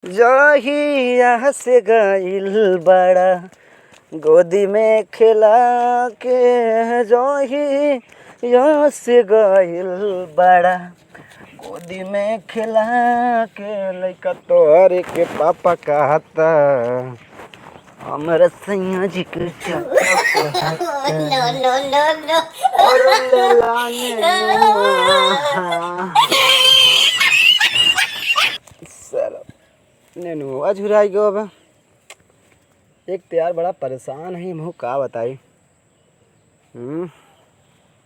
जहिया से गइल बड़ा गोदी में खिला के, जहिया से गइल बड़ा गोदी में खिला के, लइका तोहरे के पापा कहता हमरे सैया जी के नेनुआ झुराई गो। अब एक तो यार बड़ा परेशान है, मुँह का बताई।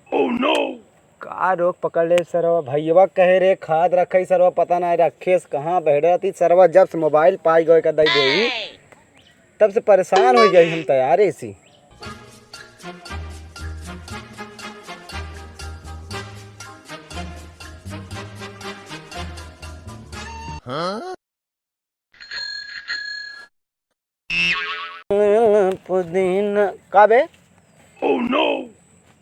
ओह नो, का रोग पकड़ ले सरवा। भैया कहे रे खाद रखे सरवा, पता नहीं रखे कहाँ बैठ रही सरवा। जब से मोबाइल पाई गए दई दे तब से परेशान हो गई हम तैयार ऐसी। हाँ? पुदीना का बे? ओह नो,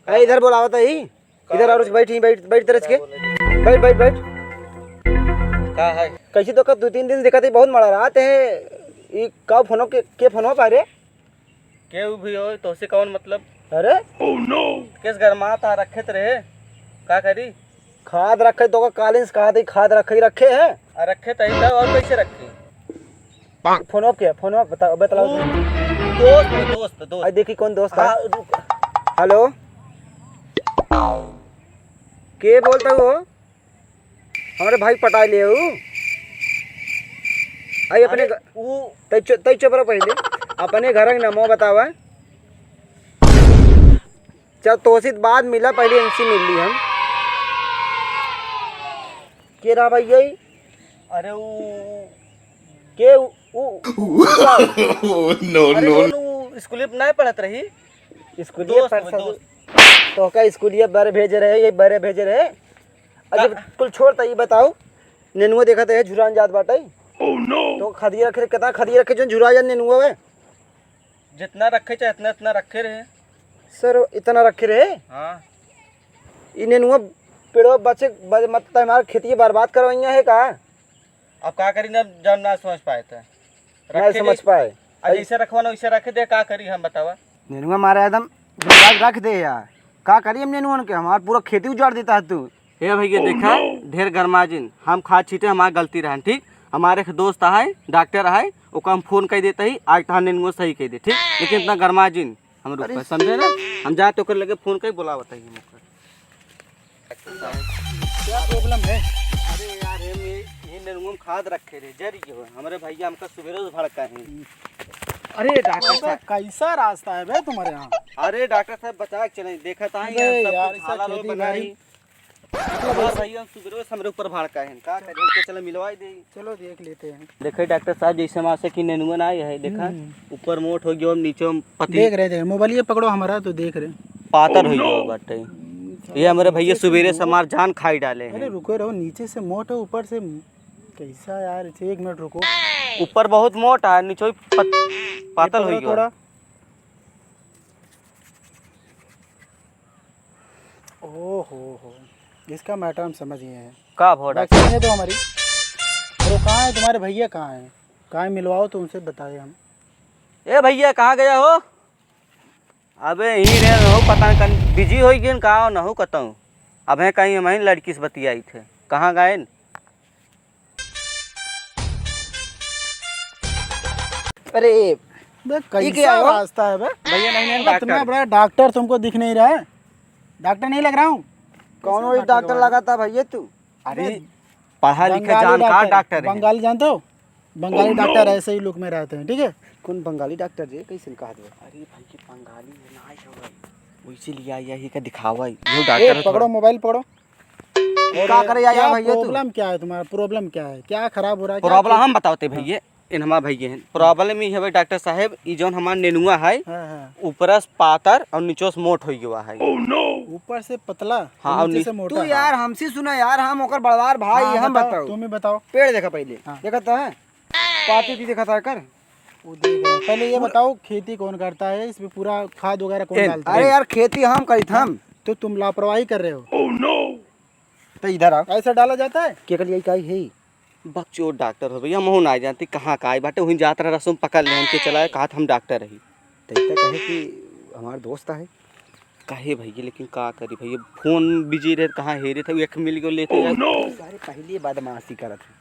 इधर बोलावा था ही, इधर और बैठ बैठ तरस के बैठ बैठ बैठ। का है कैसी तो 2-3 दिन दिखा थी, बहुत मड़ा रात है। ये का फोनो के फोनो पा रे के भी हो तो से कौन मतलब? अरे ओह नो, किस गरमा था रखे रहे का करी? खाद रखे तो कालिंस कहा थी, खाद रखे है रखे तही था और कैसे रखे? फोनो के फोनो बताओ दोस्त आई देखी कौन दोस्त है। हेलो के बोलता हो? हमारे भाई पटा लिए हो आई अपने तई चुप रहो पहले। अपने घर के नमो बतावा। चल तोसित बाद मिला, पहले इनसे मिल ली हम। के रहा भैया? अरे वो के नो स्कूल में नहीं पढ़त रही? स्कूल तो का स्कूलिया बारे भेज रहे, ये बारे भेज रहे। अच्छा कुल छोड़ ये बताओ, नेनुआ देखा था झुरान जात बाटे। ओह नो, तो खदिया रखे कितना खदिया रखे जो झुरा जा नेनुआ है? जितना रखे चाहे इतना रखे रहे सर, इतना रखे रहे। हाँ, ये नेनुआ पेड़ों बचे मतलब हमारे खेती बर्बाद करवाइया है का? अब का करी ना, जब ना समझ पाए थे नहीं समझ पाए। ऐसे रखवाना वैसे रखे दे, का करी हम बतावा। नेनुआ मारा एकदम रख दे यार, का करी हम नेनुआ के? हमारा पूरा खेती उजाड़ देता है तू। हे भैया देखा ढेर गरमाजिन हम खाद छीटे, हमारी गलती रहन ठीक। हमारे एक दोस्त है डॉक्टर है, ओका हम फोन कर देता ही आज तहां नेनुआ सही कह दे ठीक। लेकिन इतना गरमाजिन हम रुक समझे ना, हम जाए तो कर लगे फोन कर बोला बताइए क्या प्रॉब्लम है? अरे यार ये नेनुआ खाद रखे रे जरी हो, हमारे भैया हमका सुबह भड़का है। अरे डॉक्टर साहब कैसा रास्ता है बे तुम्हारे यहाँ? अरे डॉक्टर साहब बता के चले, देखा था यार भैया सुबह हमरे ऊपर भड़का है, का करें के चलो मिलवाई दे। चलो देख लेते हैं। देखे डॉक्टर साहब जैसे मासे की नेनुआ ना है, देखा ऊपर मोट हो गयो, नीचे पति देख रहे मोबाइल ये पकड़ो हमारा तो देख रहे पातर हो गयो बाटे। ये हमारे भैया सुबेरे से हमार जान खाई डाले हैं। अरे रुको रहो, नीचे से मोट है ऊपर से कैसा यार? 1 मिनट रुको। ऊपर बहुत मोटा है, नीचे पातल हो गया थोड़ा। ओहो इसका मैटर हम समझ गए हैं। का भोड़ा है तो हमारी तो कहाँ है तुम्हारे भैया? कहाँ है? कहाँ मिलवाओ तो उनसे बताए हम। ए भैया कहाँ गया हो? अबे ही रे हो, पता नहीं कहीं बिजी हो गए कहाँ न हो कहूँ। अब है कहीं हम लड़की से बतियाई थे, कहाँ गए? अरे कैसा रास्ता है भैया? नहीं डॉक्टर बड़ा डॉक्टर तुमको दिख नहीं रहा है? डॉक्टर नहीं लग रहा हूँ? कौन वो डॉक्टर लगा था भैया तू? अरे पढ़ा लिखा जानकार डॉक्टर है। बंगाली जानते हो? बंगाली डॉक्टर ऐसे ही लुक में रहते हैं ठीक है। कौन बंगाली डॉक्टर जी कैसे कहा दो? अरे भाई की बंगाली ना है वैसे लिया यही का दिखावा ये डॉक्टर। पकड़ो मोबाइल पकड़ो। क्या करे यार भैया? प्रॉब्लम क्या है तुम्हारा? प्रॉब्लम क्या है? क्या खराब हो रहा है? प्रॉब्लम हम बताते भैया, इन हमारे भैया हैं। प्रॉब्लम ही है डॉक्टर साहब, ई जोन हमार नेनुआ है ऊपर से पातर और नीचे से मोट हो गया है। ओह नो, ऊपर से पतला हाँ नीचे से मोटा। तू यार हमसे सुना यार, हम ओकर बड़वार भाई। हाँ, हम बताओ तुम ही बताओ। पेड़ देखा पहले? हाँ। देखा था पाती थी, देखा था कर वो देख रहे हैं। पहले ये बताओ खेती कौन करता है? इसमें पूरा खाद वगैरह कौन डालता है? अरे यार खेती हम करी था। हम तो तुम लापरवाही कर रहे हो। तो इधर आओ। ऐसा डाला जाता है? के करिए का है बच्चो डॉक्टर हो भैया मोहन आ जानती कहाँ का आई बाटे वहीं जात रहा रसम पकड़ ले के चलाए कहा हम डॉक्टर रही तैते कहे कि हमार दोस्त है। कहे भैया लेकिन का करी भैया फोन बिजी रहे कहाँ हेरे थे एक मिल गयो लेते सारे पहले बदमाशी करत है।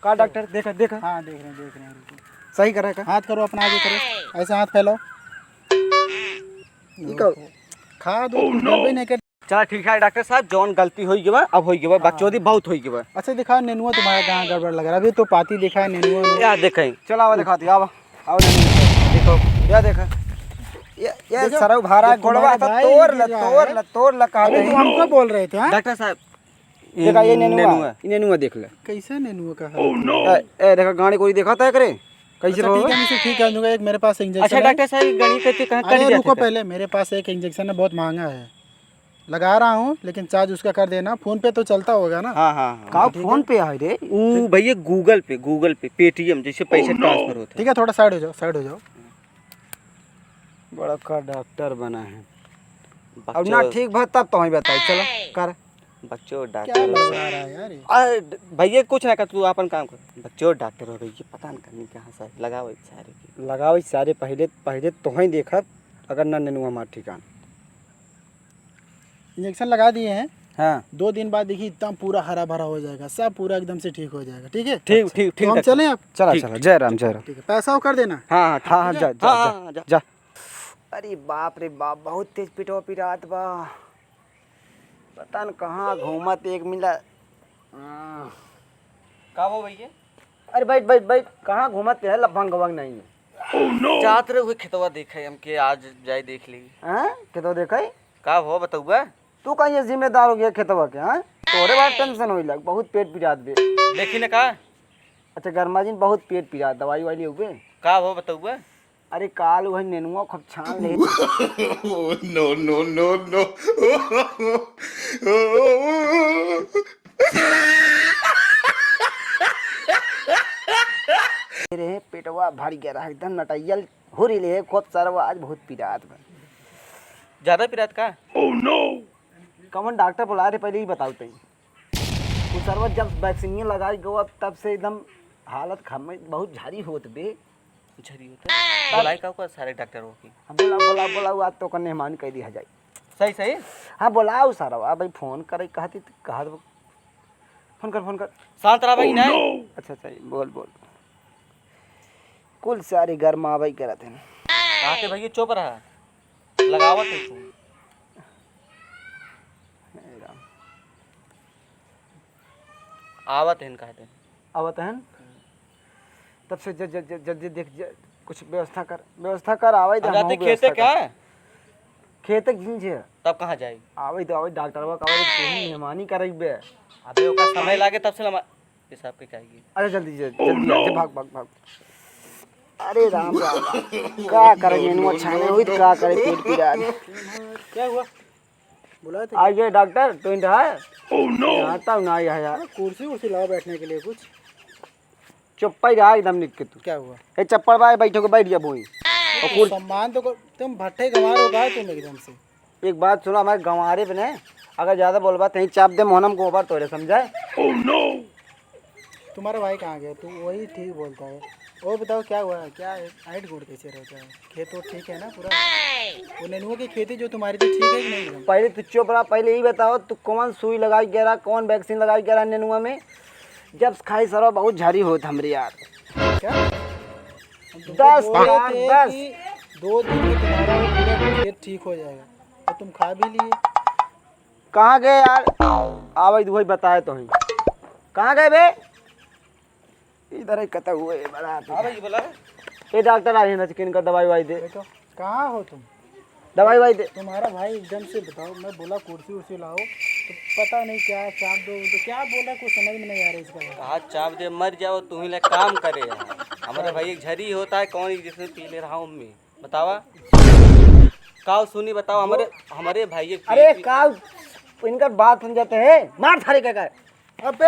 का डॉक्टर देखा देखा। हाँ देख रहे हैं सही करे का। हाथ करो अपना आगे करो, ऐसे हाथ फैलाओ। खा दो गड़बड़ी नहीं कर। चल ठीक है डॉक्टर साहब जौन गलती हो गई अब हो गई बच्चों दी बहुत हो गई। अच्छा दिखाओ नेनुआ तुम्हारा कहाँ गड़बड़ लग रहा है। अभी तो पाती दिखा है नेनुआ में। यार देखें चलो आओ दिखाती आओ आओ देखो या देखा ये सरव भारा गोड़वा तो तोड़ ल कहा अरे तो हमको बोल रहे थे हाँ? डॉक्टर साहब देखा ये नेनुआ देख ले। कैसे नेनुआ का है? ए देखा गाड़ी कोई देखा था करे कैसे अच्छा, ठीक है मैं इसे ठीक कर दूंगा। एक मेरे पास इंजेक्शन अच्छा है। डॉक्टर साहब गणित करते कहाँ कर अरे दिया रुको था? पहले, मेरे पास एक इंजेक्शन है बहुत महंगा है, लगा रहा हूँ लेकिन चार्ज उसका कर देना। फोन पे तो चलता होगा ना? हाँ हाँ हाँ का फोन पे है रे। वो भैया गूगल पे पेटीएम जैसे पैसे ट्रांसफर होते ठीक है थोड़ा साइड हो जाओ, साइड हो जाओ। बड़ा का डॉक्टर बना है हैं। अब ना ठीक भा तब तो ही बताई चलो कर। बच्चों क्या डॉक्टर बता रहा है यार ये? भैया कुछ ना कर तू अपन काम कर। बच्चों डॉक्टर हो भैया पता नहीं करनी कहाँ से लगाओ सारे की। लगाओ सारे पहले तो ही देखा अगर ना नेनुआ मार ठिकान। इंजेक्शन लगा दिए हैं। हाँ 2 दिन बाद देखिए एकदम पूरा हरा भरा हो जाएगा, सब पूरा एकदम से ठीक हो जाएगा। ठीक है ठीक अच्छा, ठीक तो हम डॉक्टर। चलें आप? चला ठीक, चला जय राम जय राम। ठीक है पैसा वो कर देना। हाँ हाँ हाँ हाँ जा जा हाँ, जा जा। अरे बाप रे बाप बहुत तेज पिटवा पिटात बा। पता न कहाँ घूमत एक मिला। का वो भैया अरे बैठ बैठ बैठ कहाँ घूमत है लफंग गवंग नहीं है। जात रहे हुए खेतवा देखे हमके आज जाए देख ली हैं के तो देखै का हो बताऊगा। तू कहीं ये जिम्मेदार हो गया खेतवा के। हैं तोरे बात टेंशन होई लग बहुत पेट पिरात बे। देखी ना का अच्छा गर्माजिन बहुत पेट पिरात दवाई वाली हो बे। का हो बताऊगा। अरे काल वह नेनुआ खूब छान ले। रे पेटवा भारी गया रहा एकदम नटैयल हो रही ले खूब सारा आज बहुत पिरात बा। ज्यादा पिरात का कौन डॉक्टर बुला रहे पहले ही बताओ तई। वो सरवा जब वैक्सीन लगा गो तब से एकदम हालत खम बहुत झारी होत बे। झरी होता है बुलाई का को सारे डॉक्टरों की। हाँ बोला बोला बोला आज तो कर मेहमान कह दिया जाए। सही सही हाँ बोलाओ सारा भाई फोन करे कहती कहा फोन कर शांत रहा भाई नहीं। अच्छा अच्छा बोल बोल कुल सारी गर्मा भाई करत हैं। कहा के भैया चुप रहा लगावत है तू। आवत है कहते आवत हैं तब से जल्दी देख कुछ व्यवस्था कर आवे तो जाते खेते क्या खेत गिन छे तब कहाँ जाए। आवे डॉक्टरवा का आवे तो मेहमानी करइबे। अबे ओका समय लागे तब से हिसाब के चाहिए। अरे जल्दी आ भाग भाग भाग। अरे राम राम का करे नेनुआ छाने हुई तो का करे पेट पीड़ा। क्या हुआ बुलाए थे? आ गए डॉक्टर तो इंतहा है। आता हूँ ना आया यार। कुर्सी उर्सी लाओ बैठने के लिए कुछ। चुप ही रहा एकदम निक के तू। क्या हुआ? ए चप्पल बाय बैठो के बैठ जा बोई। और सम्मान तो तुम भट्टे गंवार हो गए तुम एकदम से। एक बात सुनो हमारे गंवारे पे ने अगर ज्यादा बोलबा तहीं चाप दे मोहनम को ऊपर तोरे समझाए। तुम्हारा भाई कहाँ गया? तू वही ठीक बोलता है। और बताओ क्या हुआ है? क्या हाइट गोड़ कैसे रहता है? खेत तो ठीक है ना पूरा? वो नेनुआ की खेती जो तुम्हारी थी ठीक है कि नहीं एकदम? पहले तू चुप रहा। पहले यही बताओ तू कौन सुई लगाई गया रहा कौन वैक्सीन लगाई गया रहा नेनुआ में जब खाई सरो बहुत झारी होत हमरे यार। क्या? हम तुमको 10 बोल रहे लाख, थे 10। कि 2 दिन में तुम्हारा वो पूरा खेत ठीक हो जाएगा और तुम खा भी लिए। कहाँ गए यार? आवे वही बताए तो ही कहाँ गए बे? इधर ही कता हुए बड़ा। हाँ भाई बोला ये डॉक्टर आए हैं चिकन का दवाई वाई दे। देखो कहाँ हो तुम? दवाई वाई दे। तुम्हारा भाई एकदम से बताओ। मैं बोला कुर्सी उर्सी लाओ तो पता नहीं क्या चाप दो तो क्या बोला कुछ समझ में नहीं आ रहा इसका। कहा चाप दे मर जाओ तू ही ले काम करे यार। हमारे भाई एक झरी होता है कौन जिसने पी ले रहा हूँ मैं बतावा काव सुनी बताओ हमारे भाई एक अरे का इनका बात सुन जाते हैं मार थारे का। अबे